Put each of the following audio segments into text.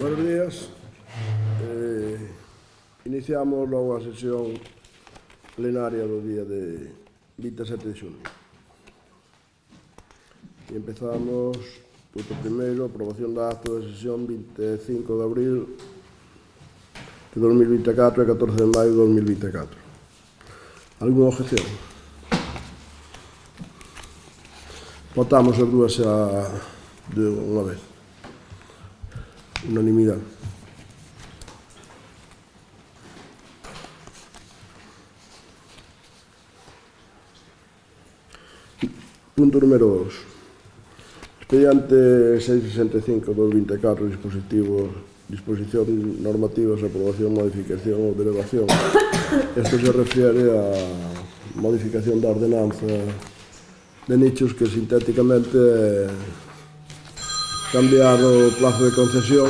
Buenos días. Iniciamos logo a sesión plenaria do día de 27 de xunio. E empezamos, punto primeiro, aprobación da acto de sesión 25 de abril de 2024 e 14 de maio de 2024. Alguna objeción? Votamos as dúas de unha vez. Unanimidade. Punto número 2. Expediente 665/2024, disposición normativas, aprobación, modificación ou derogación. Isto se refiere a modificación da ordenanza de nichos que sintéticamente cambiar o plazo de concesión.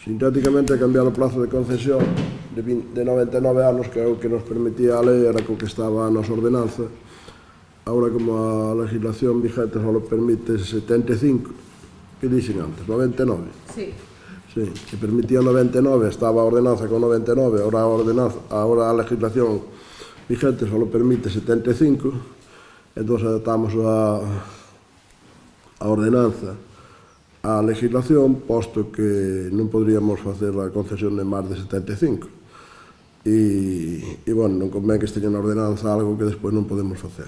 Sintéticamente cambiar o plazo de concesión de 99 anos, que é o que nos permitía a lei, era co que estaba a nosa ordenanza. Agora, como a legislación vigente só permite 75, que dixen antes, 99? Sí. Sí, que permitía 99, estaba a ordenanza con 99, agora a legislación vigente só permite 75, entón adaptamos a ordenanza á legislación, posto que non poderíamos facer a concesión de máis de 75. E bueno, non convén que esteña na ordenanza algo que despois non podemos facer.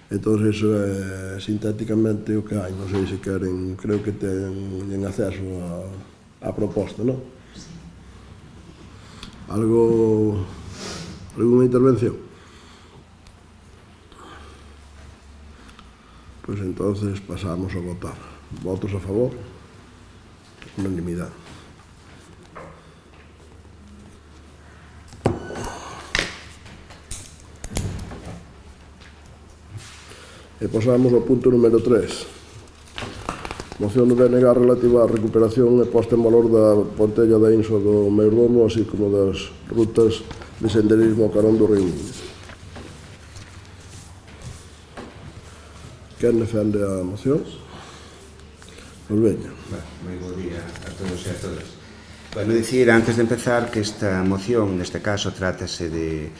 Entón, iso é sintéticamente o que hai. Non sei se queren, creo que teñen acceso á proposta, non? Alguna intervención? Pois entonces pasamos a votar. Votos a favor? Unanimidade. E pasamos ao punto número 3. Moción de denegar relativa á recuperación e posta en valor da Pontella da Inso do Mayordomo, así como das rutas de senderismo ao carón do Río Miño. Quen defende a moción? Pois veña. Moi bo día a todos e a todas. Bueno, dicir, antes de empezar, que esta moción, neste caso, trátase de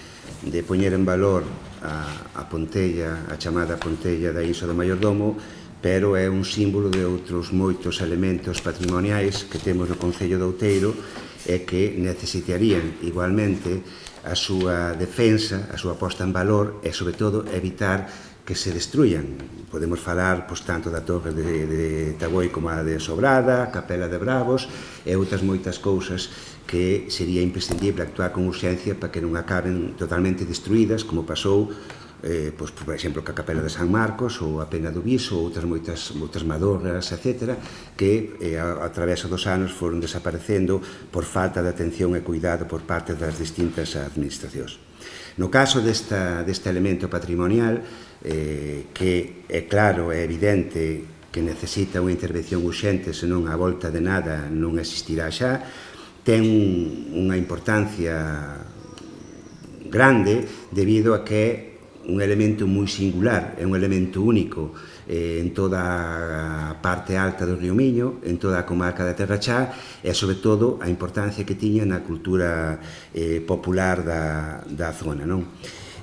poñer en valor a Pontella, a chamada Pontella da Inso do Mayordomo, pero é un símbolo de outros moitos elementos patrimoniais que temos no Concello de Outeiro e que necesitarían igualmente a súa defensa, a súa posta en valor e, sobre todo, evitar que se destruyan. Podemos falar tanto da Torre de Tagoi como a de Sobrada, a Capela de Bravos e outras moitas cousas que sería imprescindible actuar con urxencia para que non acaben totalmente destruídas, como pasou, por exemplo, ca Capela de San Marcos ou a Pena do Viso, ou outras moitas madorras, etc., que a través dos anos foron desaparecendo por falta de atención e cuidado por parte das distintas administracións. No caso deste elemento patrimonial, que é claro, é evidente que necesita unha intervención urxente, senón a volta de nada non existirá xa, ten unha importancia grande debido a que é un elemento moi singular, é un elemento único en toda a parte alta do Río Miño, en toda a comarca da Terra Chá e, sobre todo, a importancia que tiña na cultura popular da zona, non?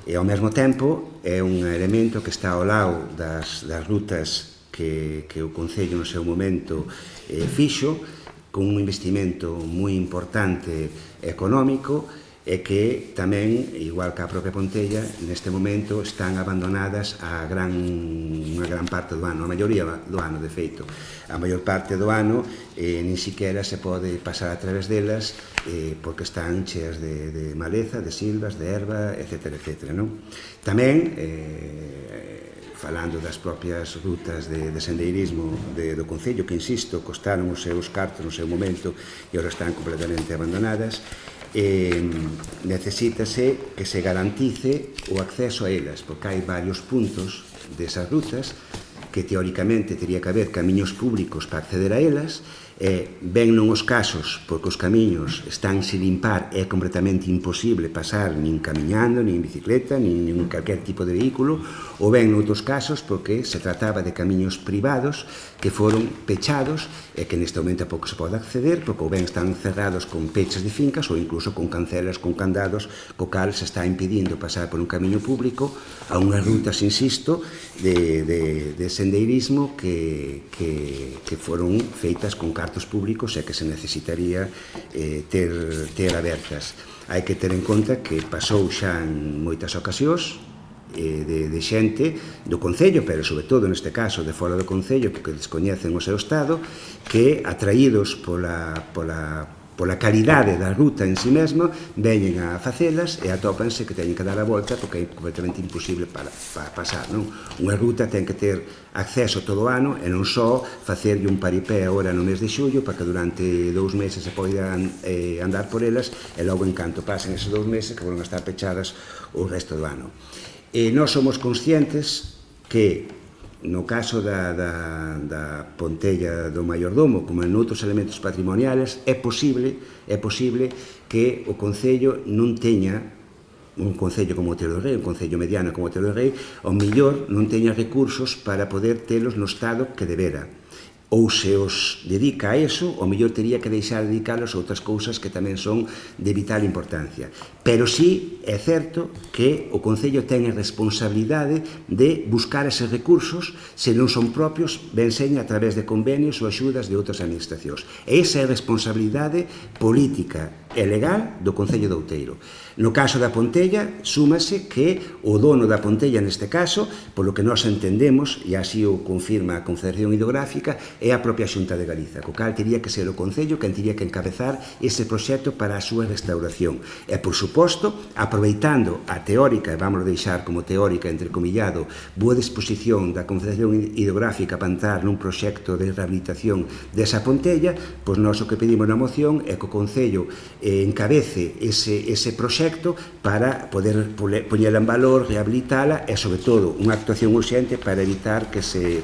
E, ao mesmo tempo, é un elemento que está ao lado das rutas que o Concello no seu momento fixo, con un investimento moi importante económico e que tamén, igual que a propia Pontella, neste momento están abandonadas unha gran parte do ano, a maioría do ano, de feito. A maior parte do ano nin siquiera se pode pasar a través delas porque están cheas de maleza, de silvas, de erva, etc. Tamén, falando das propias rutas de sendeirismo do Concello, que, insisto, costaron os seus cartos no seu momento e agora están completamente abandonadas, necesítase que se garantice o acceso a elas, porque hai varios puntos desas rutas que teóricamente teria que haber camiños públicos para acceder a elas Ben non os casos porque os camiños están sin limpar, é completamente imposible pasar nin camiñando, nin en bicicleta, nin en calquer tipo de vehículo, ou ben noutros casos porque se trataba de camiños privados que foron pechados e que neste momento a pouco se pode acceder porque ou ben están cerrados con pechas de fincas ou incluso con cancelas, con candados, co cal se está impedindo pasar por un camiño público a unhas rutas, insisto, de sendeirismo que foron feitas con cartos públicos e que se necesitaría ter abertas. Hai que ter en conta que pasou xa en moitas ocasións de xente do Concello, pero sobre todo neste caso de fora do Concello, porque descoñecen o seu estado, que atraídos pola calidade da ruta en si mesma, veñen a facelas e atópanse que teñen que dar a volta porque é completamente imposible para pasar, non? Unha ruta ten que ter acceso todo o ano e non só facerlle un paripé agora no mes de xullo para que durante 2 meses se poidan andar por elas e logo en canto pasen esos 2 meses que van a estar pechadas o resto do ano. E nós somos conscientes que no caso da Pontella do Maiordomo, como en outros elementos patrimoniales, é posible que o Concello non teña, un Concello como Outeiro do Rei, un Concello mediano como Outeiro do Rei, ao mellor non teña recursos para poder telos no estado que debera. Ou se os dedica a eso, ao mellor tería que deixar de dedicalos a outras cousas que tamén son de vital importancia. Pero sí é certo que o Concello ten a responsabilidade de buscar eses recursos, se non son propios, ben seña a través de convenios ou axudas de outras administracións. E esa é a responsabilidade política e legal do Concello de Outeiro. No caso da Pontella, súmase que o dono da Pontella, neste caso, polo que nós entendemos, e así o confirma a Confederación Hidrográfica, é a propia Xunta de Galiza, co cal teria que ser o Concello quen teria que encabezar ese proxecto para a súa restauración. E, por suposto, aproveitando a teórica, e vamos deixar como teórica, entrecomillado, boa disposición da Confederación Hidrográfica para entrar nun proxecto de rehabilitación desa Pontella, pois nós o que pedimos na moción é que o Concello encabece ese proxecto para poder poñela en valor, rehabilitala e, sobre todo, unha actuación urxente para evitar que se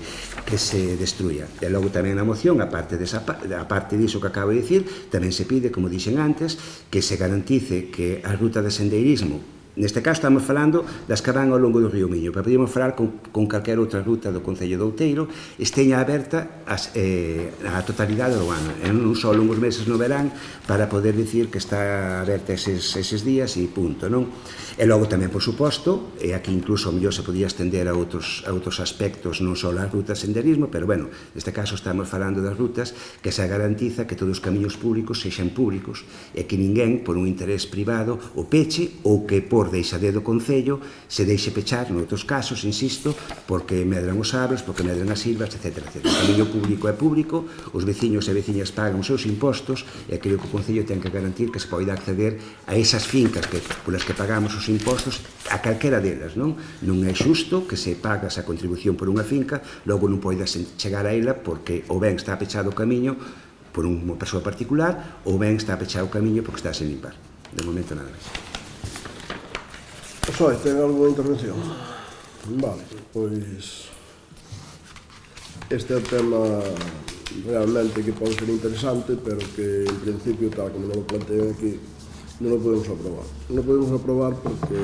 destruya. E logo tamén na moción, a parte diso que acabo de dicir, tamén se pide, como dixen antes, que se garantice que a ruta de sendeirismo, neste caso estamos falando das que van ao longo do río Miño, pero podíamos falar con calquera outra ruta do Concello de Outeiro, esteña aberta a totalidade do ano, e non só longos meses no verán, para poder dicir que está aberta eses días e punto, non? E logo tamén, por suposto, e aquí incluso mellor se podía estender a outros aspectos, non só as rutas de senderismo, pero bueno, neste caso estamos falando das rutas que se garantiza que todos os camiños públicos sexan públicos e que ninguén, por un interés privado, o peche ou que por deixade do Concello se deixe pechar, noutros casos, insisto, porque medran os arbres, porque medran as silvas, etc. O camiño público é público, os veciños e veciñas pagan os seus impostos e creo que o Concello ten que garantir que se poida acceder a esas fincas polas que pagamos os impostos, a calquera delas, non? Non é xusto que se paga esa contribución por unha finca, logo non poidas chegar a ela porque ou ben está pechado o camiño por unha persoa particular ou ben está pechado o camiño porque está sen limpar. De momento nada máis. Sois, ten alguna intervención? Vale, pois este é un tema realmente que pode ser interesante, pero que en principio, tal como non lo planteo aquí, non lo podemos aprobar. Non lo podemos aprobar porque,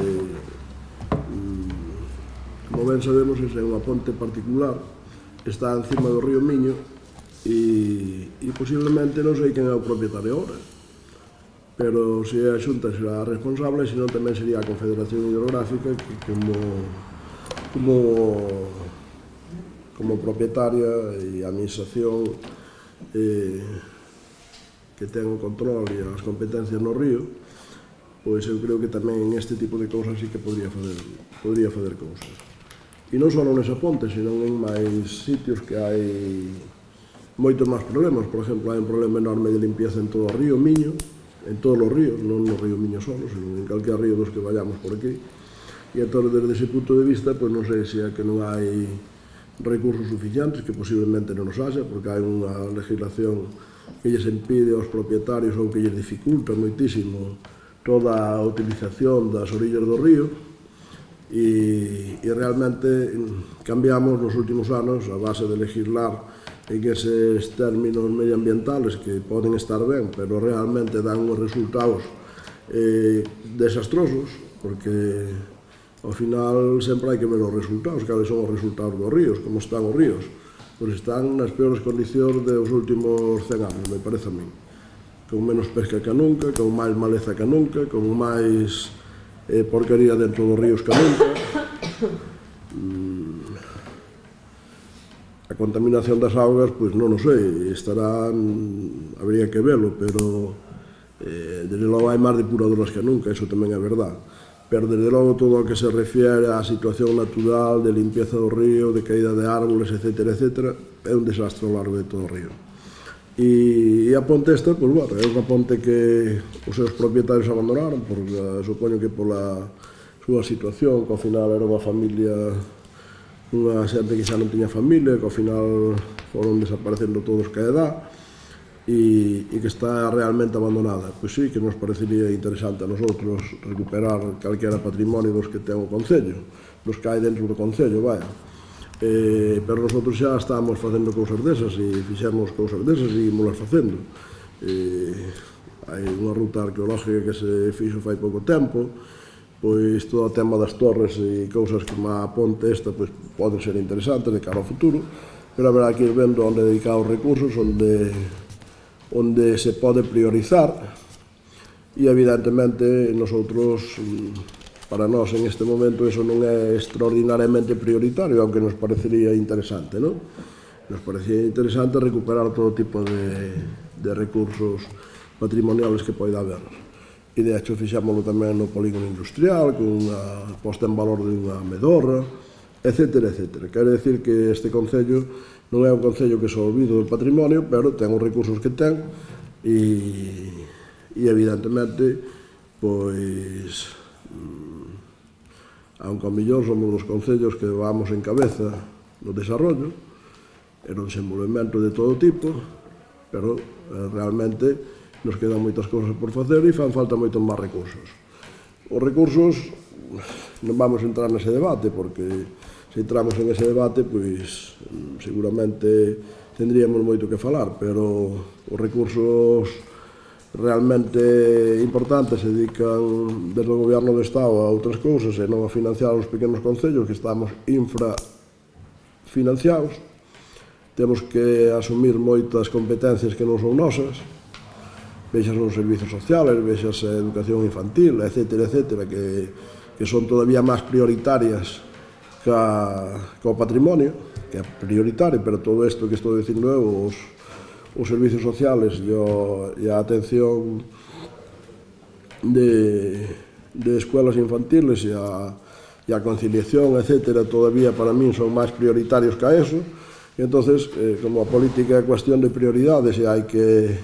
como ben sabemos, esa é unha ponte particular, está encima do río Miño e posiblemente non sei quen é o propietario agora, pero se a Xunta será responsable, senón tamén sería a Confederación Hidrográfica que como propietaria e administración que ten o control e as competencias no río, pois eu creo que tamén en este tipo de cousas sí que podría fazer cousas. E non só nesa ponte, senón en máis sitios que hai moitos máis problemas. Por exemplo, hai un problema enorme de limpieza en todo o río Miño, en todos os ríos, non no río Miño solo, senón en calquer río dos que vayamos por aquí. E entón, desde ese punto de vista, pois non sei se é que non hai recursos suficientes, que posiblemente non os haxa, porque hai unha legislación que lles impide aos propietarios ou que lles dificulta moitísimo toda a utilización das orillas do río, e realmente cambiamos nos últimos anos a base de legislar en eses términos medioambientales que poden estar ben, pero realmente dan uns resultados desastrosos, porque ao final sempre hai que ver os resultados, cales son os resultados dos ríos, como están os ríos. Pois están nas peores condicións dos últimos 100 anos, me parece a mí. Con menos pesca que nunca, con máis maleza que nunca, con máis porquería dentro dos ríos que nunca. A contaminación das augas, pois non o sei, habría que velo, pero desde logo hai máis depuradoras que nunca, iso tamén é verdade. Pero desde logo todo o que se refiere á situación natural de limpieza do río, de caída de árboles, etc., é un desastre ao largo de todo o río. E a ponte esta, pois, bueno, é unha ponte que os seus propietarios abandonaron, porque supoño que pola súa situación, que ao final era unha familia, unha xente que xa non tiña familia, que ao final foron desaparecendo todos que a edad, e que está realmente abandonada. Pois sí, que nos parecería interesante a nosotros recuperar calquera patrimonio dos que ten o Concello, dos que hai dentro do Concello, vaya. Pero nosotros xa estamos facendo cousas desas e fixemos cousas desas e ímolas facendo. Hai unha ruta arqueológica que se fixo fai pouco tempo, pois todo o tema das torres e cousas como a ponte esta pois poden ser interesantes de cara ao futuro, pero haberá que ir vendo onde dedicar os recursos, onde se pode priorizar, e evidentemente nosotros, para nós en este momento, eso non é extraordinariamente prioritario, aunque nos parecería interesante, non? Nos parecería interesante recuperar todo tipo de recursos patrimoniales que poida haber. E de hecho fixámoslo tamén no polígono industrial, con unha posta en valor de unha medorra, etc. Quere decir que este Concello non é un Concello que se olvido do patrimonio, pero ten os recursos que ten e evidentemente, pois, aunque ao mellor somos os concellos que vamos en cabeza no desarrollo e no desenvolvemento de todo tipo, pero realmente nos quedan moitas cousas por facer e fan falta moitos máis recursos. Os recursos, non vamos a entrar nese debate, porque se entramos en ese debate, pois seguramente tendríamos moito que falar, pero os recursos realmente importantes se dedican desde o goberno do Estado a outras cousas e non a financiar os pequenos concellos que estamos infrafinanciados. Temos que asumir moitas competencias que non son nosas, vexas os servizos sociales, vexas a educación infantil, etc., que son todavía máis prioritarias que o patrimonio, que é prioritario, pero todo isto que estou dicindo eu, os servizos sociales e a atención de escuelas infantiles e a conciliación, etc., todavía para min son máis prioritarios que a eso. E entonces, como a política é cuestión de prioridades e hai que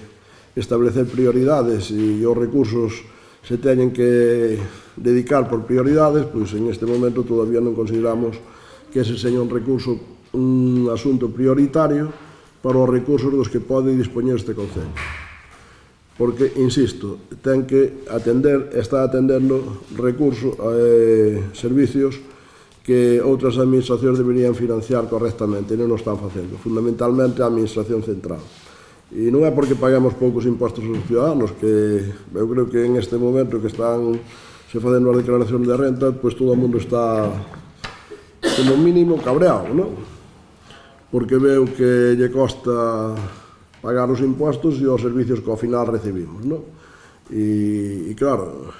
establecer prioridades e os recursos se teñen que dedicar por prioridades, pois en este momento todavía non consideramos que ese seña un recurso, un asunto prioritario para os recursos dos que pode dispoñer este Concello. Porque, insisto, ten que está atendendo recursos, servicios que outras administracións deberían financiar correctamente e non o están facendo, fundamentalmente a administración central. E non é porque paguemos poucos impostos aos ciudadanos, que eu creo que en este momento que están se facendo as declaracións de renta, pois todo o mundo está como mínimo cabreado, non? Porque veo que lle costa pagar os impostos e os servicios que ao final recibimos, non? E claro,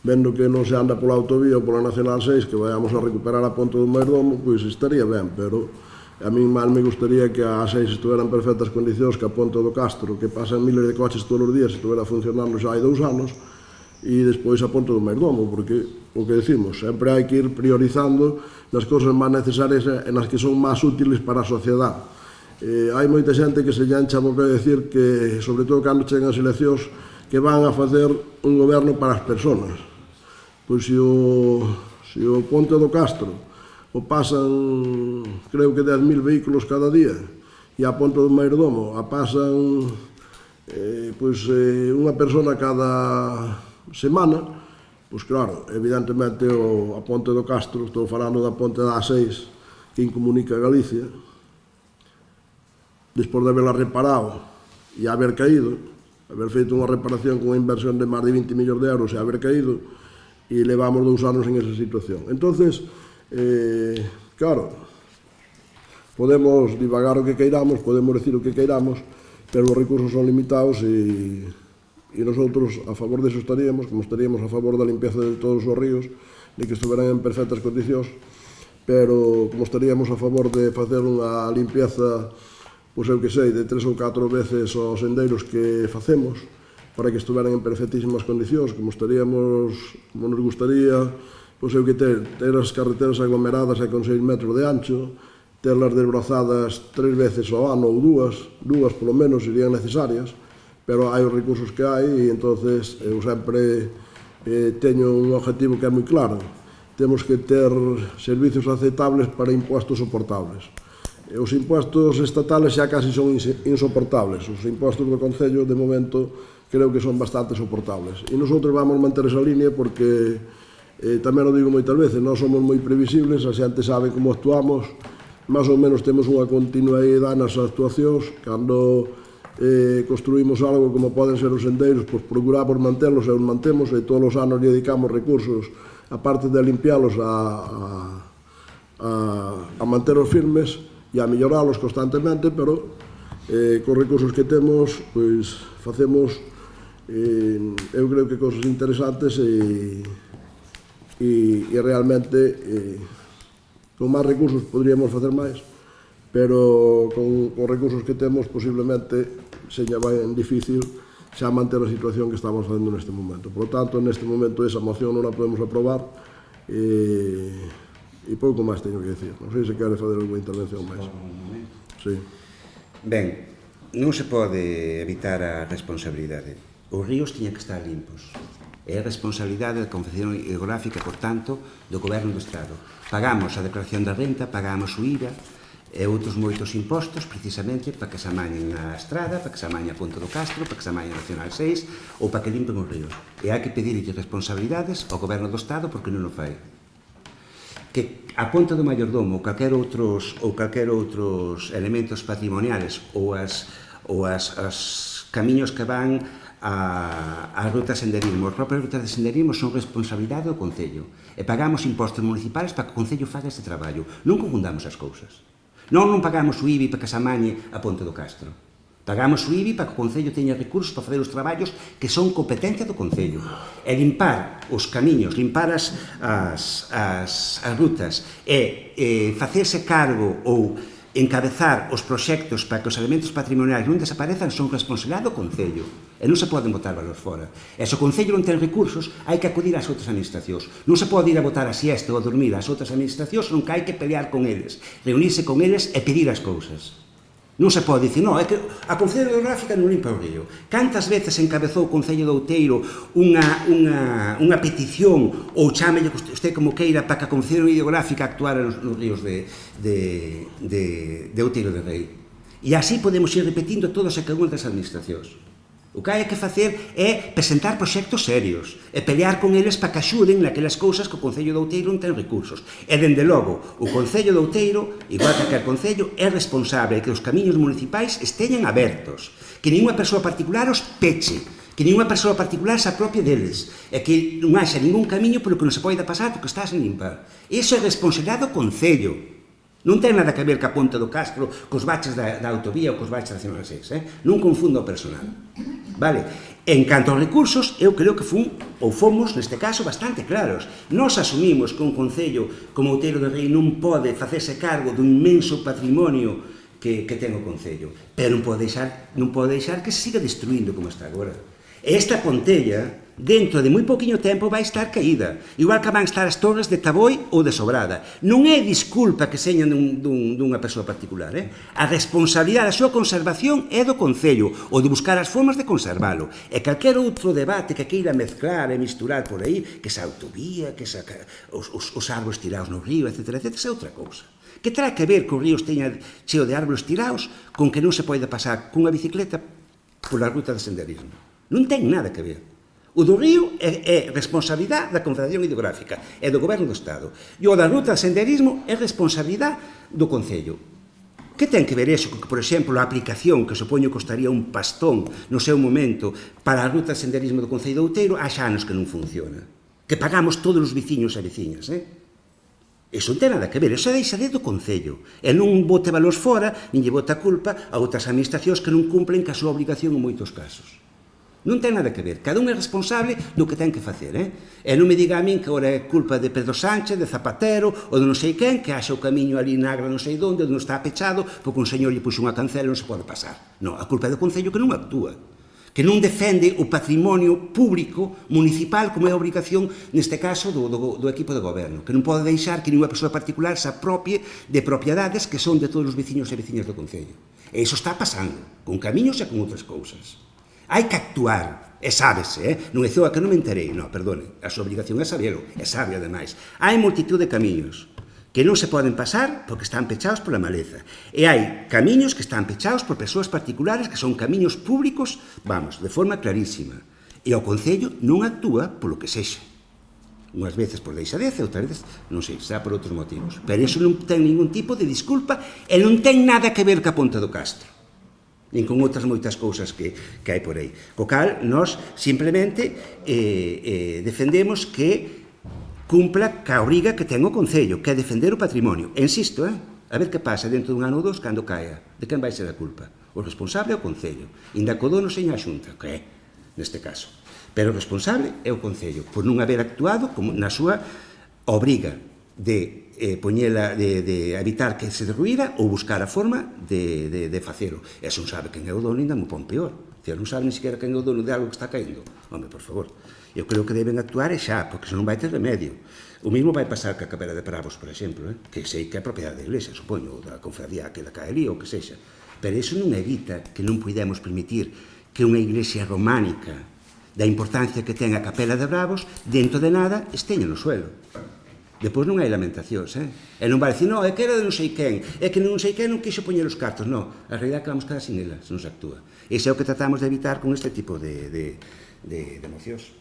vendo que non se anda pola autovía ou pola Nacional 6, que vayamos a recuperar a Ponte do Mairdomo, pois estaría ben, pero a mí mal me gustaría que a 6 estuveran en perfectas condicións, que a Ponte do Castro, que pasan miles de coches todos os días, estuvera funcionando xa hai 2 anos, e despois a Ponte do Mairdomo, porque o que decimos, sempre hai que ir priorizando nas cousas máis necesarias e nas que son máis útiles para a sociedade. Hai moita xente que se lle encha a boca de decir que, sobre todo cando chegan as eleccións, que van a facer un goberno para as persoas. Pois se o Ponte do Castro o pasan, creo que 10.000 vehículos cada día, e a Ponte do Mairdomo a pasan unha persona cada semana, pois claro, evidentemente a Ponte do Castro, estou falando da Ponte da A6 que incomunica Galicia, despois de haberla reparado e haber caído, haber feito unha reparación con unha inversión de máis de 20 millóns de euros e haber caído, e levamos 2 anos en esa situación. Entonces, claro, podemos divagar o que queiramos, podemos decir o que queiramos, pero os recursos son limitados e nosotros a favor deso estaríamos, como estaríamos a favor da limpieza de todos os ríos, de que estuveran en perfectas condicións, pero como estaríamos a favor de facer unha limpieza, pois eu que sei, de 3 ou 4 veces os sendeiros que facemos, para que estuveran en perfectísimas condicións, como nos gustaría, pois eu que ter as carreteras aglomeradas e con 6 metros de ancho, terlas desbrozadas 3 veces ao ano ou dúas polo menos serían necesarias, pero hai os recursos que hai e entonces eu sempre teño un objetivo que é moi claro. Temos que ter servicios aceptables para impuestos soportables. Os impuestos estatales xa casi son insoportables. Os impuestos do Concello, de momento, creo que son bastante soportables. E nosotros vamos manter esa línea porque, tamén o digo moitas veces, nós somos moi previsibles, a xente sabe como actuamos, máis ou menos temos unha continuidade nas actuacións. Cando construímos algo como poden ser os sendeiros, pois procuramos mantelos e os mantemos, e todos os anos dedicamos recursos, aparte de limpiálos, a mantelos firmes e a melloralos constantemente, pero cos recursos que temos, pois facemos, eu creo que cosas interesantes e realmente con máis recursos poderíamos facer máis, pero con os recursos que temos posiblemente seña ben difícil xa manter a situación que estamos facendo neste momento. Por lo tanto, neste momento esa moción non a podemos aprobar e pouco máis teño que decir. Non sei se quere fazer alguna intervención máis. Sí. Ben, non se pode evitar a responsabilidade. Os ríos tiñan que estar limpos. É a responsabilidade da Confederación Hidrográfica, por tanto, do Goberno do Estado. Pagamos a declaración da renta, pagamos o IVA e outros moitos impostos, precisamente, para que se amañen a estrada, para que se amañen a Ponte do Castro, para que se amañen a Nacional 6 ou para que limpen os ríos. E hai que pedirlle responsabilidades ao Goberno do Estado porque non o fai. Que a Ponte do Mayordomo ou calquer outros elementos patrimoniales ou as camiños que van a ruta de senderismo. As propias rutas de senderismo son responsabilidade do Concello e pagamos impostos municipais para que o Concello faga este traballo. Non confundamos as cousas. Non pagamos o IBI para que se amañe a Ponte do Castro. Pagamos o IBI para que o Concello teña recursos para facer os traballos que son competencia do Concello. E limpar os camiños, limpar as rutas e facerse cargo ou encabezar os proxectos para que os elementos patrimoniais non desaparezan son responsabilidade do Concello e non se poden botar valor fora. E se o Concello non ten recursos, hai que acudir ás outras administracións. Non se pode ir a botar a siesta ou a dormir ás outras administracións, non que hai que pelear con eles, reunirse con eles e pedir as cousas. Non se pode dicir, non, é que a Confederación Hidrográfica non limpa o río. Cantas veces encabezou o Concello de Outeiro unha petición, ou chámelle usted como queira, para que a Confederación Hidrográfica actuara nos ríos de Outeiro de Rei. E así podemos ir repetindo todas e cada unha das administracións. O que hai que facer é presentar proxectos serios e pelear con eles para que axuden naquelas cousas que o Concello de Outeiro non ten recursos. E, dende logo, o Concello de Outeiro, igual que aquel Concello, é responsable de que os camiños municipais esteñan abertos, que ninguna persoa particular os peche, que ninguna persoa particular se apropie deles, e que non haxa ningún camiño polo que non se poida pasar porque está sen limpar. Iso é responsabilidade do Concello. Non ten nada que ver ca Ponte do Castro, cos baches da autovía ou cos baches da Nacional 6, non confunda o personal. Vale? En canto aos recursos, eu creo que fomos, neste caso, bastante claros. Nós asumimos que un Concello como Outeiro de Rei non pode facerse cargo do inmenso patrimonio que ten o Concello, pero non pode deixar que se siga destruindo como está agora. Esta Pontella, dentro de moi poquinho tempo, vai estar caída, igual que van estar as torres de Taboi ou de Sobrada. Non é disculpa que señan dunha persoa particular, A responsabilidade da súa conservación é do Concello, ou de buscar as formas de conservalo. E calquer outro debate que queira mezclar e misturar por aí, que esa autovía, que os árbores tirados no río, etc., é outra cousa. Que terá que ver que os ríos teñan cheo de árbores tirados con que non se poida pasar cunha bicicleta pola ruta de senderismo? Non ten nada que ver. O do río é responsabilidade da Confederación Hidrográfica e do Goberno do Estado. E o da ruta de senderismo é responsabilidade do Concello. Que ten que ver eso con que, por exemplo, a aplicación que supoño costaría un pastón no seu momento para a ruta de senderismo do Concello de Outeiro, há xa anos que non funciona. Que pagamos todos os veciños e veciñas, Iso non ten nada que ver, iso deixa do Concello. E non bote valores fora, nin lle bote a culpa a outras administracións que non cumplen ca súa obrigación en moitos casos. Non ten nada que ver, cada un é responsable do que ten que facer, E non me diga a min que ora é culpa de Pedro Sánchez, de Zapatero, ou de non sei quen, que haxa o camiño ali na Agra non sei onde, onde non está pechado, porque un señor lle puxo unha cancela e non se pode pasar. Non, a culpa é do Concello que non actúa, que non defende o patrimonio público municipal como é a obrigación, neste caso, do equipo de goberno, que non pode deixar que ninguna persoa particular se apropie de propiedades que son de todos os veciños e veciñas do Concello. E iso está pasando, con camiños e con outras cousas. Hai que actuar, e sábese, non é a que non me enterei, non, perdone, a súa obrigación é sabelo, é sabio ademais. Hai multitud de camiños que non se poden pasar porque están pechados pola maleza. E hai camiños que están pechados por persoas particulares que son camiños públicos, vamos, de forma clarísima. E o Concello non actúa polo que sexa. Unhas veces por deixadeza, outras veces, non sei, será por outros motivos. Pero iso non ten ningún tipo de disculpa e non ten nada que ver ca Ponte do Castro, nin con outras moitas cousas que hai por aí. Co cal, nós simplemente defendemos que cumpla ca obriga que ten o Concello, que é defender o patrimonio. E insisto, a ver que pasa dentro dun ano ou dos cando caia. De quen vai ser a culpa? O responsable é o Concello. Inda co dono seña a Xunta, que é, neste caso. Pero o responsable é o Concello, por non haber actuado como na súa obriga de poñela, de evitar que se derruíra ou buscar a forma de facelo. E se non sabe quen é o dono, ainda mo pon peor. Se non sabe ni siquiera quen é o dono de algo que está caendo. Home, por favor. Eu creo que deben actuar e xa, porque senón vai ter remedio. O mismo vai pasar ca Capela de Pravos, por exemplo, que sei que é propiedade da Iglesia, supoño, ou da confradía que la cae ali, ou que sexa. Pero iso non evita que non podemos permitir que unha iglesia románica da importancia que ten a Capela de Bravos, dentro de nada, esteña no suelo. Depois non hai lamentacións, E non vai dicir, non, é que era de non sei quen, é que non sei quen non quixo poñer os cartos, non. A realidade é que vamos quedar sin ela, se non se actúa. Ese é o que tratamos de evitar con este tipo de mocións.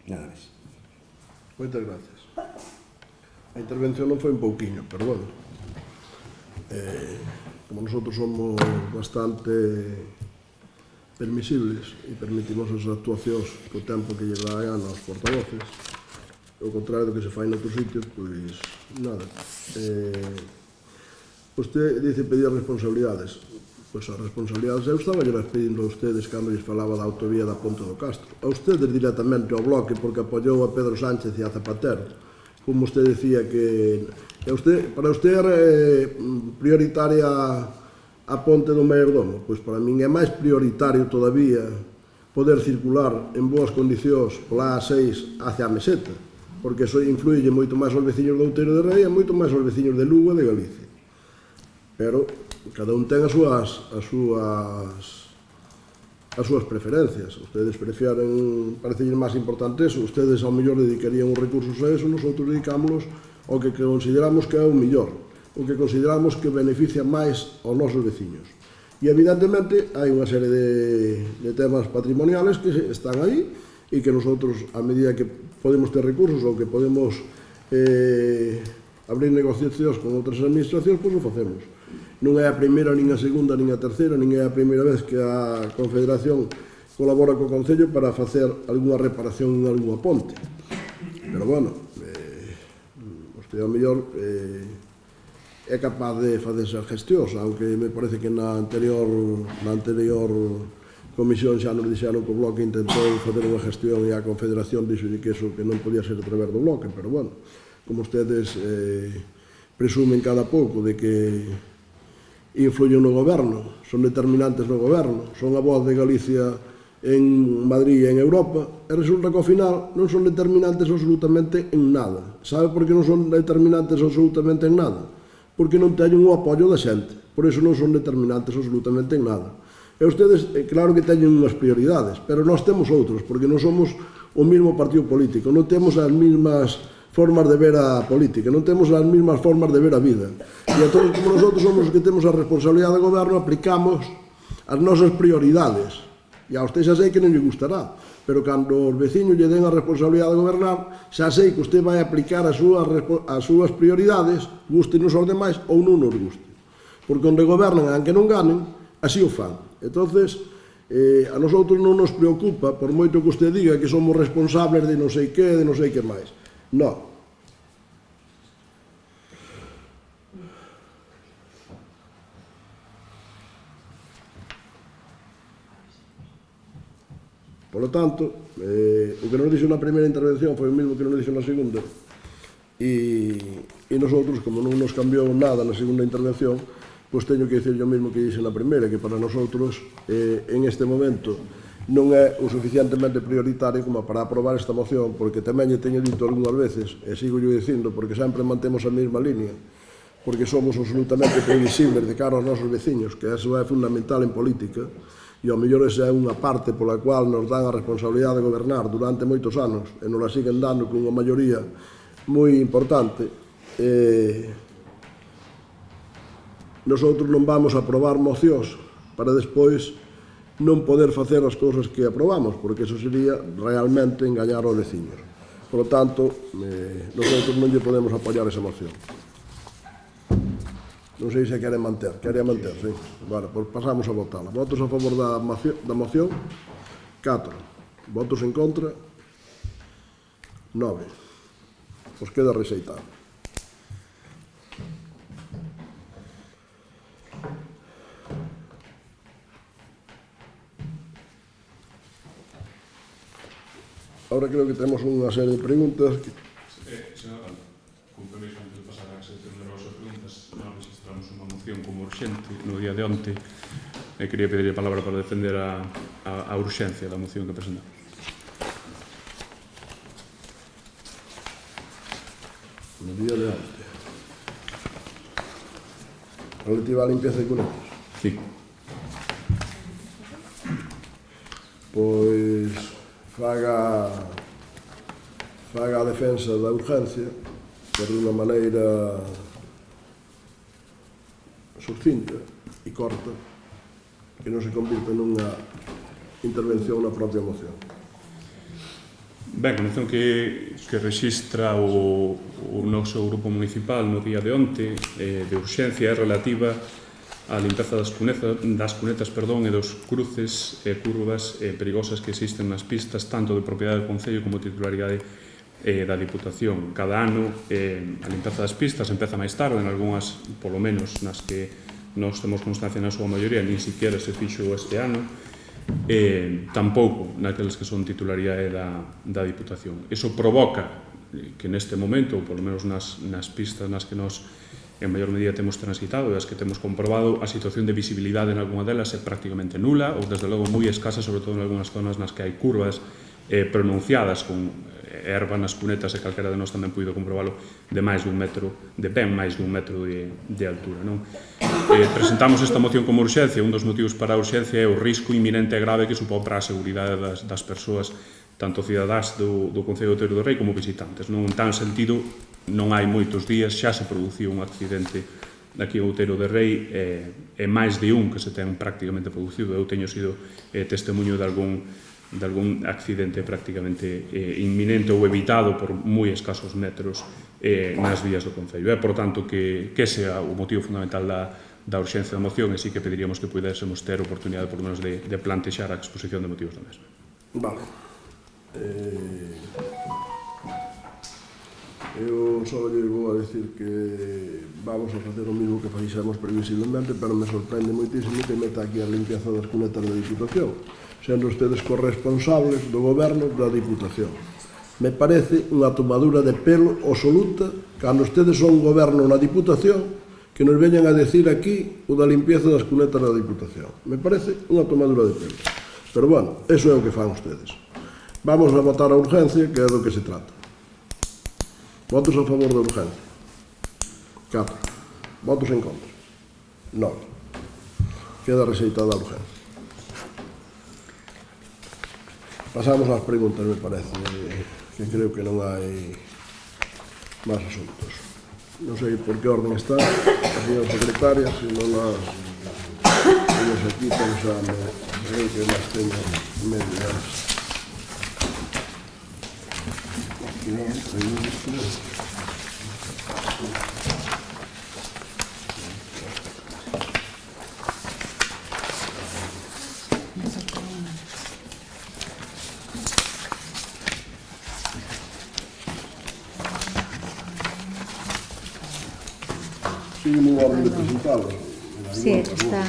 Nada máis. Moitas gracias. A intervención non foi un pouquiño, pero bueno. Como nosotros somos bastante permisibles e permitimos as actuacións co tempo que lle dá aos portavoces, ao contrario do que se fai noutros sitios, pois nada. Usted dice pedir responsabilidades. Pois as responsabilidades eu estaba lles pedindo a ustedes cando lles falaba da autovía da Ponte do Castro. A ustedes directamente ao Bloque porque apoiou a Pedro Sánchez e a Zapatero. Como usted decía que para usted é prioritaria a Ponte do Mayordomo. Pois para min é máis prioritario todavía poder circular en boas condicións pola A6 hacia a Meseta, porque iso influye moito máis aos veciños de Outeiro de Rei e moito máis aos veciños de Lugo e de Galicia. Pero cada un ten as súas preferencias. Ustedes prefieren, parecen máis importante eso, ustedes ao mellor dedicarían os recursos a eso, nosotros dedicámonos ao que consideramos que é o mellor, o que consideramos que beneficia máis aos nosos veciños. E evidentemente hai unha serie de temas patrimoniales que están aí e que nosotros, a medida que podemos ter recursos ou que podemos abrir negociacións con outras administracións, pois o facemos. Non é a primeira, nin a segunda, nin a terceira, nin é a primeira vez que a Confederación colabora co Concello para facer algunha reparación en algunha ponte. Pero, bueno, usted ao mellor é capaz de facer esas gestións, aunque me parece que na anterior comisión xa nos dixeron que o Bloque intentou facer unha gestión e a Confederación dixolle que eso que non podía ser a través do Bloque, pero, bueno, como ustedes presumen cada pouco de que influyen no goberno, son determinantes no goberno, son a voz de Galicia en Madrid e en Europa, e resulta que ao final non son determinantes absolutamente en nada. Sabe por que non son determinantes absolutamente en nada? Porque non teñen o apoio da xente, por iso non son determinantes absolutamente en nada. E ustedes, claro que teñen unhas prioridades, pero nós temos outros, porque non somos o mesmo partido político, non temos as mesmas formas de ver a política, non temos as mesmas formas de ver a vida. E a todos como nosotros somos os que temos a responsabilidade do goberno, aplicamos as nosas prioridades. E a usted xa sei que non lle gustará, pero cando os veciños lle den a responsabilidade de gobernar, xa sei que usted vai aplicar as súas prioridades, gustenos aos demais ou non nos guste. porque onde gobernan, aunque non ganen, así o fan. Entonces, a nosotros non nos preocupa, por moito que usted diga que somos responsables de non sei que, de non sei que máis. Non. Por lo tanto, o que nos dixo na primeira intervención foi o mesmo que nos dixo na segunda, e nosotros, como non nos cambiou nada na segunda intervención, pois teño que dicir o mesmo que dixe na primeira, que para nosotros, en este momento, non é o suficientemente prioritario como para aprobar esta moción, porque tamén lle teño dito algunhas veces, e sigo yo dicindo, porque sempre mantemos a mesma línea, porque somos absolutamente previsibles de cara aos nosos veciños, que eso é fundamental en política, e ao mellor esa é unha parte pola cual nos dan a responsabilidade de gobernar durante moitos anos e nos la siguen dando con unha maioría moi importante. Nosotros non vamos a aprobar mocións para despois non poder facer as cousas que aprobamos, porque eso sería realmente engañar aos veciños. Por lo tanto, nosotros non lle podemos apoiar esa moción. Non sei se quere manter. Quere manter, sí. Vale, pois pasamos a votala. Votos a favor da moción? 4. Votos en contra? 9. Pois queda rexeitado. Ahora creo que temos unha serie de preguntas que... Senhor, con permiso, antes de pasar a sección de novas preguntas, nós registramos unha moción como urxente no día de onte e quería pedir a palabra para defender a urxencia da moción que presentamos. No día de onte. Relativa á limpieza de cunetas. Sí. Pois faga a defensa da urgencia, pero de unha maneira sucinta e corta, que non se convirta nunha intervención na propia moción. Ben, a moción que rexistra o noso grupo municipal no día de onte de urxencia é relativa á limpeza das cunetas e dos cruces e curvas perigosas que existen nas pistas tanto de propiedade do Concello como titularidade da Diputación. Cada ano a limpeza das pistas empeza máis tarde, en algunhas, polo menos, nas que nós temos constancia na súa maioría, nin siquiera se fixo este ano, tampouco naqueles que son titularidade da Diputación. Iso provoca que neste momento, ou polo menos nas pistas nas que nós en maior medida temos transitado e as que temos comprobado, a situación de visibilidade en algunha delas é prácticamente nula ou desde logo moi escasa, sobre todo en algunhas zonas nas que hai curvas pronunciadas con erva nas cunetas e calquera de nós tamén puido comprobalo de máis dun metro, de ben máis dun metro de altura. Presentamos esta moción como urxencia. Un dos motivos para a urxencia é o risco inminente e grave que supón para a seguridade das persoas, tanto cidadás do Concello de Outeiro do Rei como visitantes. En tan sentido, non hai moitos días, xa se produciu un accidente aquí en Outeiro de Rei e máis de un que se ten prácticamente producido. Eu teño sido testemunho de algún accidente prácticamente inminente ou evitado por moi escasos metros nas vías do Concello. Por tanto, que ese é o motivo fundamental da urxencia da moción, e sí que pediríamos que pudésemos ter oportunidade por menos de plantexar a exposición de motivos da mesma. Vale. Eu só lle vou a decir que vamos a facer o mismo que fixemos previsiblemente, pero me sorprende moitísimo que meta aquí a limpieza das cunetas da Diputación, sendo ustedes corresponsables do goberno da Diputación. Me parece unha tomadura de pelo absoluta cando ustedes son goberno na Diputación que nos veñan a decir aquí o da limpieza das cunetas da Diputación. Me parece unha tomadura de pelo. Pero bueno, eso é o que fan ustedes. Vamos a votar a urgencia, que é do que se trata. Votos a favor da urgencia? 4. Votos en contra? 9. Queda rexeitada a urgencia. Pasamos ás preguntas, me parece, que creo que non hai máis asuntos. Non sei por que orden está a señora secretaria, se non as teños aquí, pensame, creo que las teño medias. Tiene muy orden de presentarlo. Sí, está...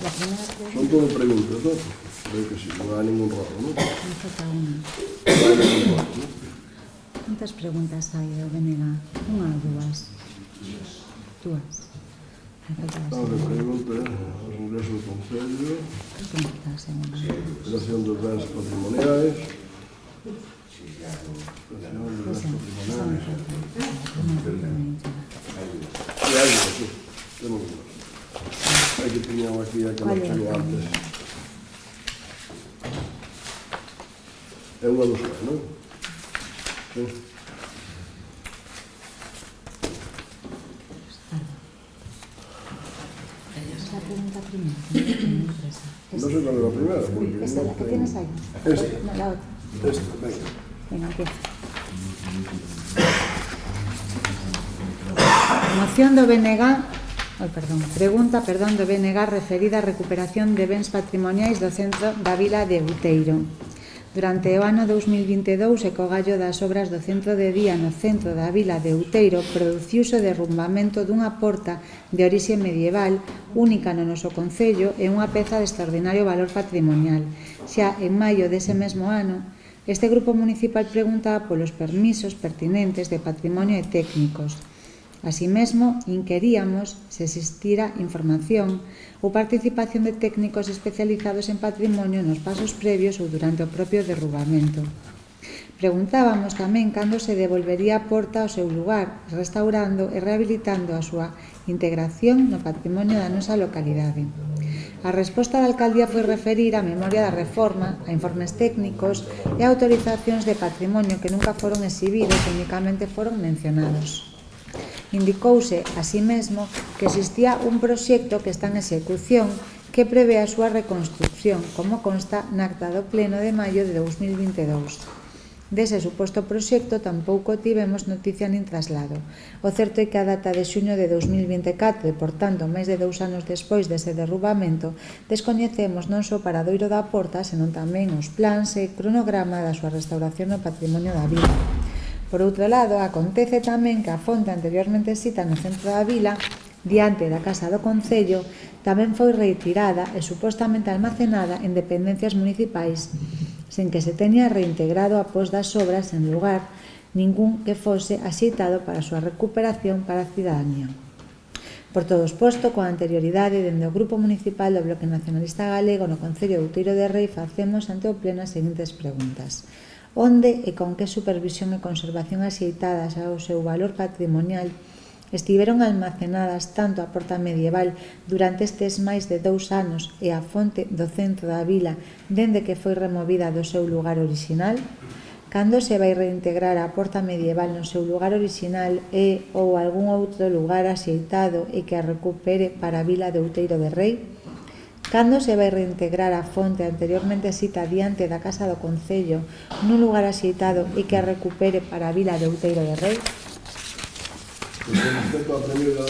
La primera pregunta... Son todo preguntas, ¿no? Creo que sí, no hay ningún raro, ¿no? Me falta una. No hay ningún raro, ¿no? ¿Cuántas preguntas hai do BNG? Unha ou dúas? Dúas. Me falta a Ahora segunda. pregunta, os ingresos do Concello, Me falta a segunda. operación dos bens patrimoniais, operación dos bens Esa me patrimoniais. falta. Unha pregunta. E hai unha, sí, temos unha. Hai que tiñan aquí a que ¿Cuál nos é a chegou pregunta? antes. É unha dos que, non? Sí. Es la pregunta primera, que no me interesa. No sé cuál es la primera, porque Esta, no la que tengo- tienes ahí. Esta. No, la otra. Esta, venga. Venga, empieza. Moción do BNG, pregunta do BNG referida á recuperación de bens patrimoniais do centro da vila de Outeiro. Durante o ano 2022 e co gallo das obras do centro de día no centro da vila de Outeiro produciuse o derrumbamento dunha porta de orixe medieval única no noso concello e unha peza de extraordinario valor patrimonial. Xa en maio dese mesmo ano, este grupo municipal preguntaba polos permisos pertinentes de patrimonio e técnicos. Así mesmo, inqueríamos se existira información ou participación de técnicos especializados en patrimonio nos pasos previos ou durante o propio derrubamento. Preguntábamos tamén cando se devolvería a porta ao seu lugar, restaurando e rehabilitando a súa integración no patrimonio da nosa localidade. A resposta da alcaldía foi referir a memoria da reforma, a informes técnicos e a autorizacións de patrimonio que nunca foron exhibidos e únicamente foron mencionados. Indicouse, así mesmo, que existía un proxecto que está en execución que prevé a súa reconstrucción, como consta na acta do pleno de maio de 2022. Dese suposto proxecto tampouco tivemos noticia nin traslado. O certo é que a data de xuño de 2024 e, por tanto, máis de 2 anos despois dese derrubamento, descoñecemos non só o paradoiro da porta, senón tamén os plans e cronograma da súa restauración no patrimonio da vila. Por outro lado, acontece tamén que a fonte anteriormente cita no centro da vila, diante da Casa do Concello, tamén foi retirada e supostamente almacenada en dependencias municipais, sen que se teña reintegrado após das obras en lugar ningún que fose axeitado para a súa recuperación para a cidadanía. Por todo exposto, coa anterioridade, dende o Grupo Municipal do Bloque Nacionalista Galego no Concello de Outeiro de Rei, facemos ante o Pleno as seguintes preguntas. Onde e con que supervisión e conservación axeitadas ao seu valor patrimonial estiveron almacenadas tanto a porta medieval durante estes máis de 2 anos e a fonte do centro da vila dende que foi removida do seu lugar orixinal? Cando se vai reintegrar a porta medieval no seu lugar orixinal e ou algún outro lugar axeitado e que a recupere para a vila de Outeiro de Rei? Cando se vai reintegrar a fonte anteriormente cita diante da Casa do Concello nun lugar axeitado e que a recupere para a vila de Outeiro de Rei? Con respecto á primeira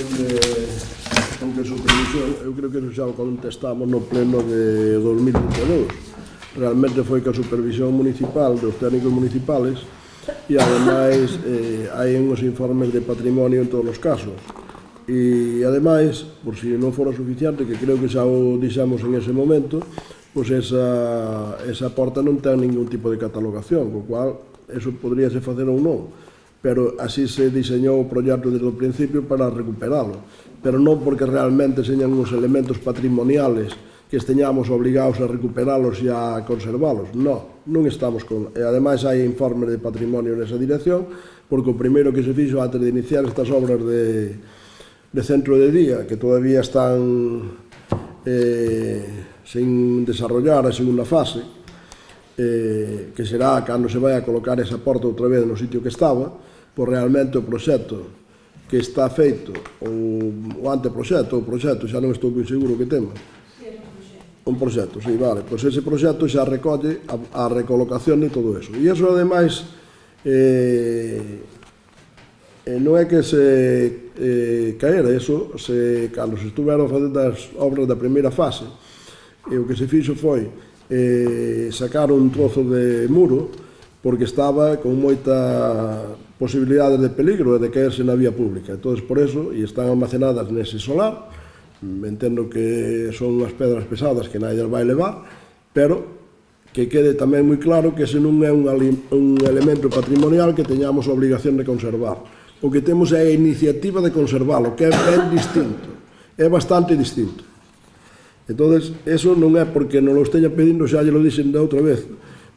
con que supervisión, eu creo que eso xa o contestamos no pleno de 2022. Realmente foi que a supervisión municipal dos técnicos municipales e ademais hai uns informes de patrimonio en todos os casos. E ademais, por si non fora suficiente, que creo que xa o dixamos en ese momento, pois esa porta non ten ningún tipo de catalogación, co cual eso podríase facer ou non, pero así se diseñou o proxecto desde o principio para recuperalo, pero non porque realmente señan uns elementos patrimoniales que esteñamos obligados a recuperalos e a conservalos. Non estamos con... E ademais hai informes de patrimonio nesa dirección, porque o primeiro que se fixo antes de iniciar estas obras de centro de día, que todavía están sin desarrollar a segunda fase, que será cando se vai a colocar esa porta outra vez no sitio que estaba, pois realmente o proxecto que está feito, o anteproxecto, o proxecto, xa non estou moi seguro que temos. Un proxecto, sí, vale. Pois ese proxecto xa recolle a recolocación de todo eso. E iso, ademais, non é que se caera, eso, cando se estuveron facendo as obras da primeira fase, o que se fixo foi sacar un trozo de muro porque estaba con moita posibilidade de peligro e de caerse na vía pública. Entón, por eso, e están almacenadas nese solar, entendo que son unhas pedras pesadas que nadie as vai levar, pero que quede tamén moi claro que ese non é un elemento patrimonial que teñamos a obligación de conservar. O que temos é a iniciativa de conservalo, que é ben distinto, é bastante distinto. Entón, eso non é porque non lo esteñan pedindo, xa lle lo dixen de outra vez,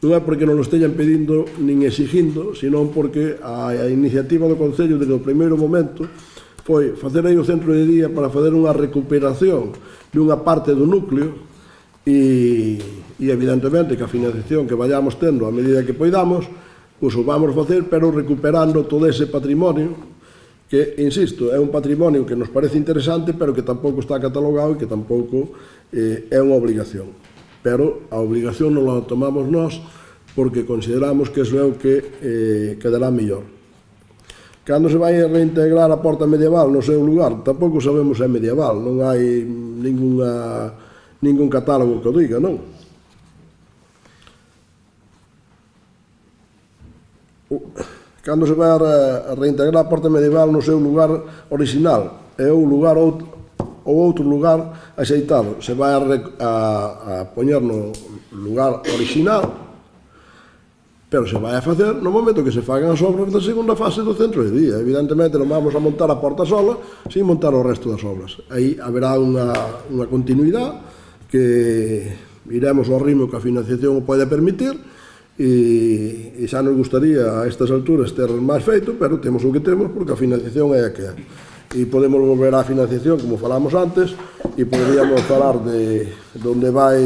non é porque non lo esteñan pedindo nin exigindo, senón porque a iniciativa do Concello desde o primeiro momento foi facer aí o centro de día para fazer unha recuperación dunha parte do núcleo e evidentemente que a financiación que vayamos tendo a medida que poidamos, pois o vamos facer, pero recuperando todo ese patrimonio que, insisto, é un patrimonio que nos parece interesante, pero que tampouco está catalogado e que tampouco é unha obligación. Pero a obligación non la tomamos nós porque consideramos que eso é o que quedará mellor. Cando se vai a reintegrar a porta medieval no seu lugar, tampouco sabemos se é medieval, non hai ningún catálogo que o diga, non? Cando se vai a reintegrar a porta medieval no seu lugar original é o lugar ou outro lugar axeitado, se vai a poñer no lugar original, pero se vai a facer no momento que se fagan as obras da segunda fase do centro de día. Evidentemente non vamos a montar a porta sola sin montar o resto das obras. Aí haberá unha continuidade que iremos ao ritmo que a financiación o pode permitir e xa nos gustaría a estas alturas ter máis feito, pero temos o que temos porque a financiación é a que é. E podemos volver á financiación, como falamos antes, e poderíamos falar de onde vai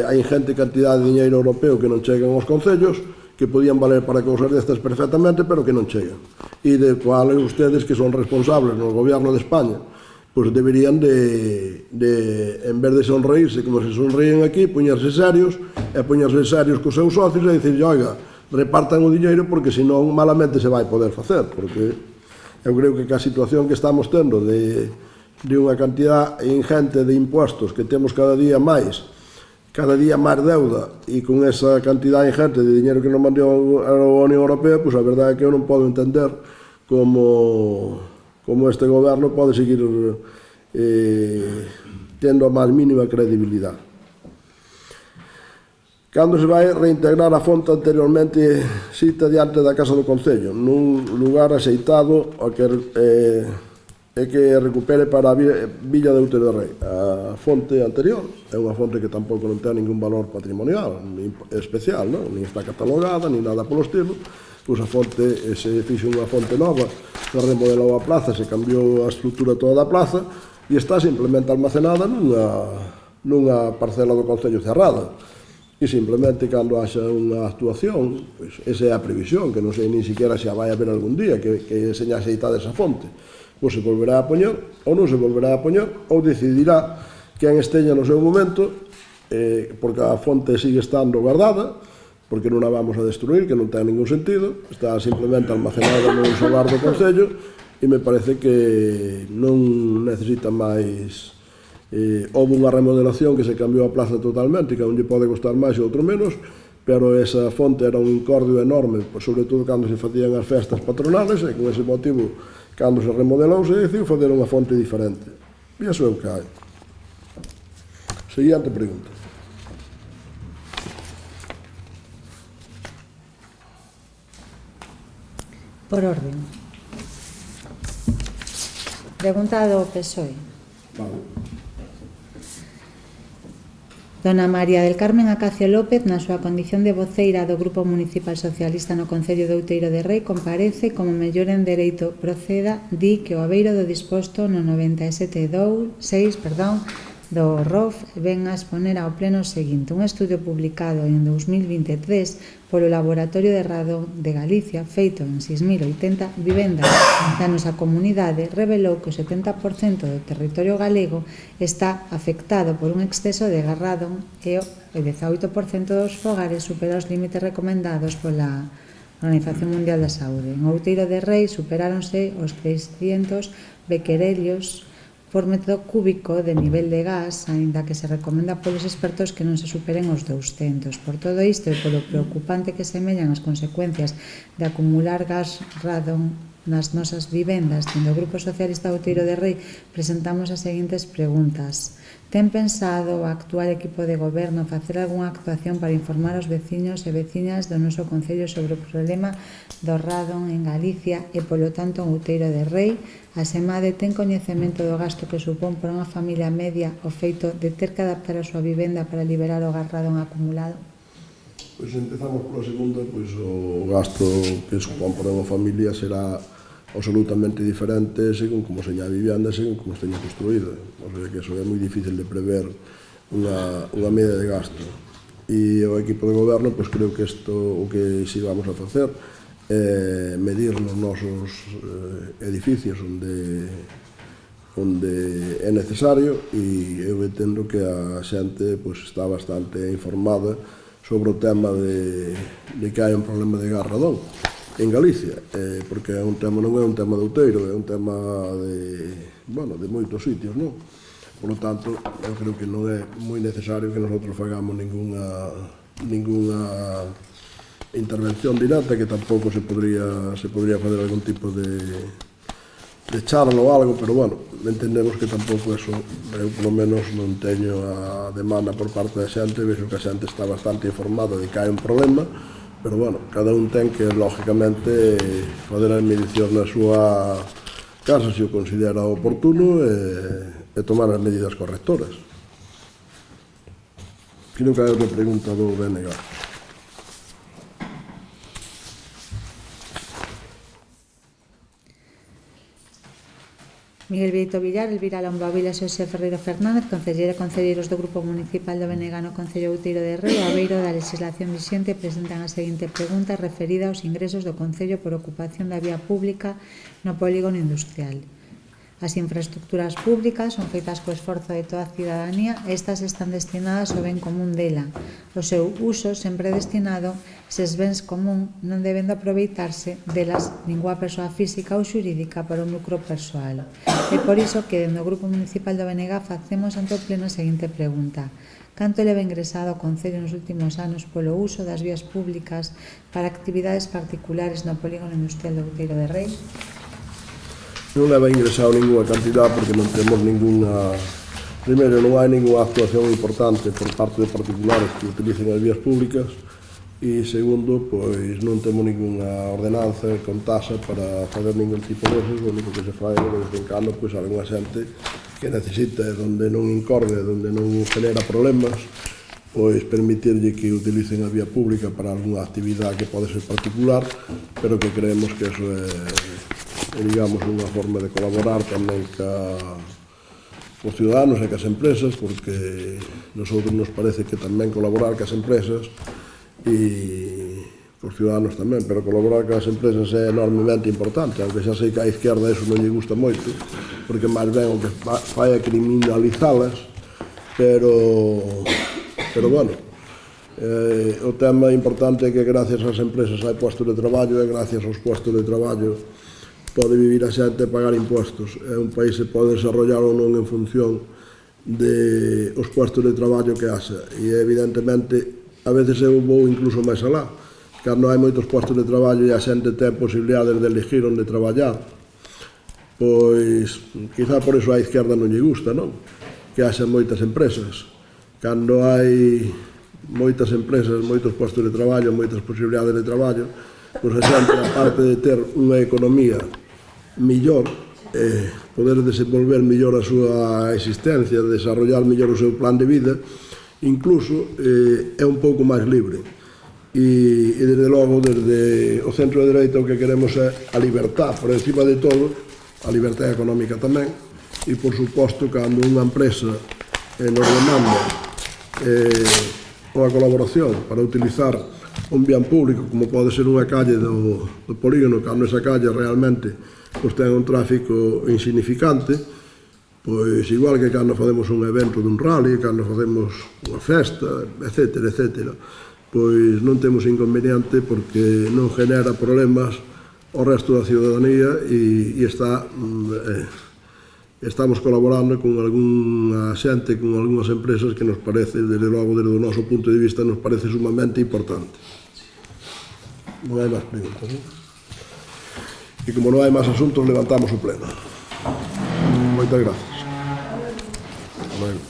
a ingente cantidad de diñeiro europeo que non chegan aos concellos, que podían valer para cousas destas perfectamente, pero que non chegan. E de cuales ustedes que son responsables no goberno de España, pois deberían en vez de sonreírse como se sonríen aquí, poñerse serios cos seus socios e dicir, oiga, repartan o diñeiro porque senón malamente se vai poder facer, porque eu creo que a situación que estamos tendo de unha cantidad ingente de impostos que temos cada día máis deuda e con esa cantidad ingente de dinero que nos mandou a Unión Europea, pois a verdade é que eu non podo entender como este goberno pode seguir tendo a máis mínima credibilidade. Cando se vai reintegrar a fonte anteriormente xita diante da Casa do Concello, nun lugar axeitado e que recupere para a Villa de Outeiro de Rei. A fonte anterior é unha fonte que tampouco non ten ningún valor patrimonial especial, non? Nin está catalogada, nin nada polo estilo. Pois a fonte, se fixo unha fonte nova, se remodelou a plaza, se cambiou a estrutura toda da plaza e está simplemente almacenada nunha parcela do Concello cerrada. E simplemente, cando haxa unha actuación, pois esa é a previsión, que non sei nin siquiera se vai haber algún día que seña aceitada esa fonte. Pois se volverá a poñer, ou non se volverá a poñer, ou decidirá quen esteña no seu momento, porque a fonte sigue estando guardada, porque non a vamos a destruir, que non ten ningún sentido, está simplemente almacenada no solar do Concello, e me parece que non necesita máis. Houve unha remodelación que se cambiou a plaza totalmente, que a un lle pode costar máis e outro menos, pero esa fonte era un incordio enorme, sobre todo cando se facían as festas patronales, e con ese motivo, cando se remodelou, se decidiu fazer unha fonte diferente. E iso é o que hai. Seguinte pregunta. Por orden. Pregunta do PSOE. Vale. Dona María del Carmen Acacio López, na súa condición de voceira do Grupo Municipal Socialista no Concello de Outeiro de Rei, comparece como mellor en dereito proceda, di que o abeiro do disposto no 97.6, do ROF ven a exponer ao pleno seguinte. Un estudio publicado en 2023 polo Laboratorio de Radón de Galicia, feito en 6.080 vivendas da nosa comunidade, revelou que o 70% do territorio galego está afectado por un exceso de radón e o 18% dos fogares supera os límites recomendados pola Organización Mundial da Saúde. En Outeiro de Rei superáronse os 300 bequerelios por metro cúbico de nivel de gas, aínda que se recomenda polos expertos que non se superen os 200. Por todo isto e polo preocupante que semellan as consecuencias de acumular gas radon nas nosas vivendas, dende o Grupo Socialista Outeiro de Rei presentamos as seguintes preguntas. Ten pensado o actual equipo de goberno facer algunha actuación para informar aos veciños e veciñas do noso concello sobre o problema do radon en Galicia e, polo tanto, en Outeiro de Rei? A SEMADE ten coñecemento do gasto que supón para unha familia media o feito de ter que adaptar a súa vivenda para liberar o gas radon acumulado? Pois empezamos pola segunda, pois o gasto que supón para unha familia será absolutamente diferente según como seña a vivenda, según como esteña construída. O sea que eso é moi difícil de prever unha media de gasto. E o equipo de goberno, pois creo que isto o que si vamos a facer é medir nos nosos edificios onde é necesario, e eu entendo que a xente pois está bastante informada sobre o tema de que hai un problema de gas radón en Galicia, porque é un tema, non é un tema de Outeiro, é un tema de moitos sitios, non? Por lo tanto, eu creo que non é moi necesario que nosotros fagamos ninguna intervención directa, que tampouco se podría fazer algún tipo de charla ou algo, pero bueno, entendemos que tampouco eso, eu polo menos non teño a demanda por parte da xente, vexo que a xente está bastante informada de que hai un problema, pero bueno, cada un ten que, lógicamente, fazer as medicións na súa casa se o considera oportuno e tomar as medidas correctoras. Creo que hai outra pregunta do BNG. Miguel Vieito Villar, Elvira Lomba Vila, Xosé Ferreiro Fernández, concelleira e concelleiros do Grupo Municipal do BNG no Concello Outeiro de Rei, ao beiro da legislación vixente, presentan a seguinte pregunta referida aos ingresos do Concello por ocupación da vía pública no polígono industrial. As infraestructuras públicas son feitas co esforzo de toda a cidadanía e estas están destinadas ao ben común dela. O seu uso sempre destinado, ses bens común non debendo aproveitarse delas ninguna persoa física ou xurídica para un lucro persoal. É por iso que, dentro do Grupo Municipal do BNG, facemos ante o Pleno a seguinte pregunta. Canto leva ingresado o Concello nos últimos anos polo uso das vías públicas para actividades particulares no polígono industrial do Outeiro de Rei? Non leva ingresado ninguna cantidad porque non temos ninguna... Primeiro, non hai ninguna actuación importante por parte de particulares que utilicen as vías públicas, e segundo, pois non temos ninguna ordenanza con tasa para fazer ningún tipo de eso. O único que se fai de vez en cando, pois algunha xente que necesita, donde non incorde, donde non genera problemas, pois permitirlle que utilicen a vía pública para algunha actividade que pode ser particular, pero que creemos que eso é digamos, unha forma de colaborar tamén cos ciudadanos e cas empresas, porque nosotros nos parece que tamén colaborar cas empresas e cos ciudadanos tamén, pero colaborar cas empresas é enormemente importante, aunque xa sei que a izquierda eso non lle gusta moito, porque máis ben o que fai é criminalizalas, pero bueno, o tema importante é que gracias ás empresas hai postos de traballo, e gracias aos postos de traballo pode vivir a xente e pagar impostos. Un país se pode desarrollar ou non en función de os postos de traballo que haxa. E evidentemente, a veces eu vou incluso máis alá. Cando hai moitos postos de traballo e a xente ten posibilidades de elegir onde traballar, pois, quizá por iso a izquierda non lle gusta, non? Que haxa moitas empresas. Cando hai moitas empresas, moitos postos de traballo, moitas posibilidades de traballo, pois a xente, aparte de ter unha economía millor, poder desenvolver mellor a súa existencia, desarrollar mellor o seu plan de vida, incluso é un pouco máis libre. E desde logo, desde o centro de dereita, o que queremos é a libertad, por encima de todo, a libertad económica tamén, e por suposto, cando unha empresa nos demanda unha colaboración para utilizar un bien público, como pode ser unha calle do polígono, cando esa calle realmente pois ten un tráfico insignificante, pois igual que cando facemos un evento dun rally, cando facemos unha festa, etc., pois non temos inconveniente porque non genera problemas ao resto da ciudadanía e está estamos colaborando con algunha xente, con algunhas empresas que nos parece, desde logo, desde o noso punto de vista, nos parece sumamente importante. Non hai máis preguntas, non? E como non hai máis asuntos, levantamos o pleno. Moitas gracias. Hasta luego.